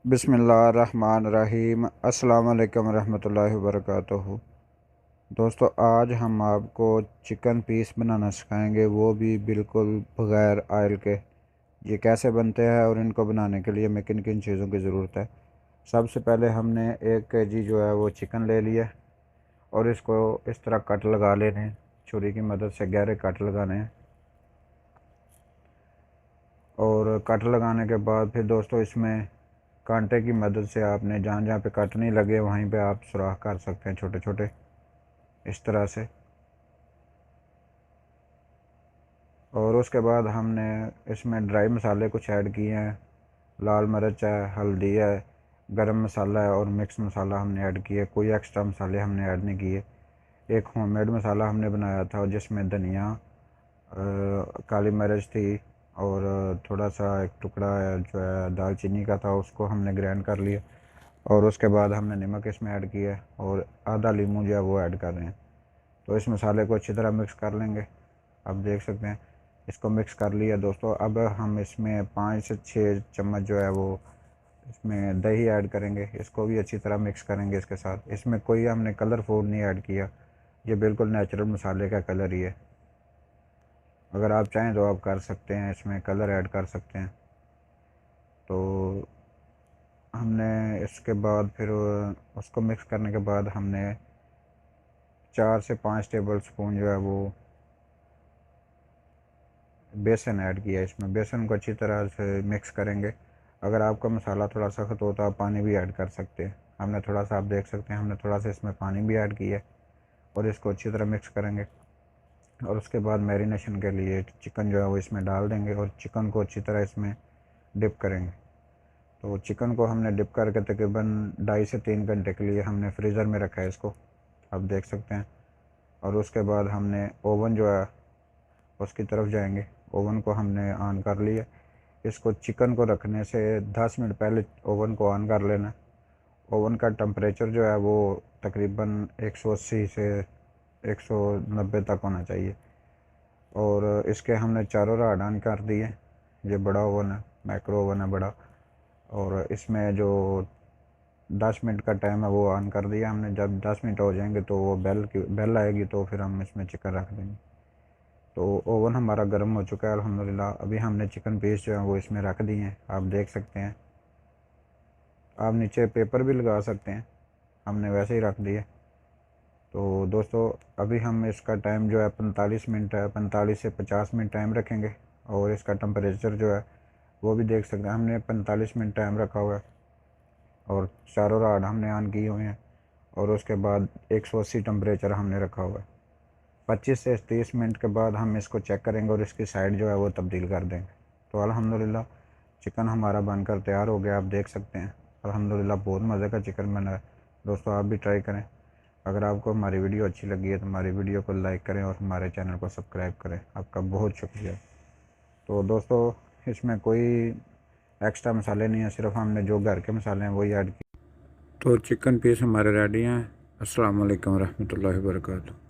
बिस्मिल्लाहिर्रहमानिर्रहीम। अस्सलाम वालेकुम रहमतुल्लाहि वबरकातुहू। दोस्तों, आज हम आपको चिकन पीस बनाना सिखाएंगे, वो भी बिल्कुल बग़ैर ऑयल के। ये कैसे बनते हैं और इनको बनाने के लिए हमें किन किन चीज़ों की ज़रूरत है। सबसे पहले हमने 1 kg जो है वो चिकन ले लिया और इसको इस तरह कट लगा लेने हैं। छुरी की मदद से गहरे कट लगाने हैं। और कट लगाने के बाद फिर दोस्तों इसमें कांटे की मदद से आपने जहाँ जहाँ पे कट नहीं लगे वहीं पे आप सुराख कर सकते हैं छोटे छोटे, इस तरह से। और उसके बाद हमने इसमें ड्राई मसाले कुछ ऐड किए हैं। लाल मिर्च है, हल्दी है, गरम मसाला है और मिक्स मसाला हमने ऐड किए। कोई एक्स्ट्रा मसाले हमने ऐड नहीं किए। एक होममेड मसाला हमने बनाया था जिसमें धनिया, काली मिर्च थी और थोड़ा सा एक टुकड़ा जो है दालचीनी का था, उसको हमने ग्राइंड कर लिया। और उसके बाद हमने नमक इसमें ऐड किया और आधा लीमू जो है वो ऐड कर रहे हैं। तो इस मसाले को अच्छी तरह मिक्स कर लेंगे। आप देख सकते हैं इसको मिक्स कर लिया दोस्तों। अब हम इसमें 5 से 6 चम्मच जो है वो इसमें दही ऐड करेंगे। इसको भी अच्छी तरह मिक्स करेंगे इसके साथ। इसमें कोई हमने कलर फूड नहीं ऐड किया, ये बिल्कुल नेचुरल मसाले का कलर ही है। अगर आप चाहें तो आप कर सकते हैं, इसमें कलर ऐड कर सकते हैं। तो हमने इसके बाद फिर उसको मिक्स करने के बाद हमने 4 से 5 टेबल स्पून जो है वो बेसन ऐड किया। इसमें बेसन को अच्छी तरह से मिक्स करेंगे। अगर आपका मसाला थोड़ा सख्त हो तो आप पानी भी ऐड कर सकते हैं। हमने थोड़ा सा, आप देख सकते हैं, हमने थोड़ा सा इसमें पानी भी ऐड किया और इसको अच्छी तरह मिक्स करेंगे। और उसके बाद मैरिनेशन के लिए चिकन जो है वो इसमें डाल देंगे और चिकन को अच्छी तरह इसमें डिप करेंगे। तो चिकन को हमने डिप करके तकरीबन 2.5 से 3 घंटे के लिए हमने फ्रीज़र में रखा है इसको, आप देख सकते हैं। और उसके बाद हमने ओवन जो है उसकी तरफ जाएंगे। ओवन को हमने ऑन कर लिया। इसको चिकन को रखने से 10 मिनट पहले ओवन को ऑन कर लेना। ओवन का टेम्परेचर जो है वो तकरीबन 180 से 190 तक होना चाहिए। और इसके हमने चारों राड ऑन कर दिए। ये बड़ा ओवन है, माइक्रो ओवन है बड़ा। और इसमें जो 10 मिनट का टाइम है वो ऑन कर दिया हमने। जब 10 मिनट हो जाएंगे तो वो बेल आएगी तो फिर हम इसमें चिकन रख देंगे। तो ओवन हमारा गर्म हो चुका है अल्हम्दुलिल्लाह। अभी हमने चिकन पीस जो है वो इसमें रख दिए हैं, आप देख सकते हैं। आप नीचे पेपर भी लगा सकते हैं, हमने वैसे ही रख दिए। तो दोस्तों, अभी हम इसका टाइम जो है 45 मिनट है, 45 से 50 मिनट टाइम रखेंगे। और इसका टेम्परेचर जो है वो भी देख सकते हैं, हमने 45 मिनट टाइम रखा हुआ है। और चारों राड हमने ऑन किए हुए हैं। और उसके बाद 180 टेम्परेचर हमने रखा हुआ है। 25 से 30 मिनट के बाद हम इसको चेक करेंगे और इसकी साइड जो है वो तब्दील कर देंगे। तो अल्हम्दुलिल्लाह चिकन हमारा बनकर तैयार हो गया, आप देख सकते हैं। अल्हम्दुलिल्लाह बहुत मज़े का चिकन बना है। दोस्तों, आप भी ट्राई करें। अगर आपको हमारी वीडियो अच्छी लगी है तो हमारी वीडियो को लाइक करें और हमारे चैनल को सब्सक्राइब करें। आपका बहुत शुक्रिया। तो दोस्तों, इसमें कोई एक्स्ट्रा मसाले नहीं है, सिर्फ हमने जो घर के मसाले हैं वही ऐड किए। तो चिकन पीस हमारे रेडी हैं। अस्सलाम वालेकुम रहमतुल्लाहि व बरकातहू।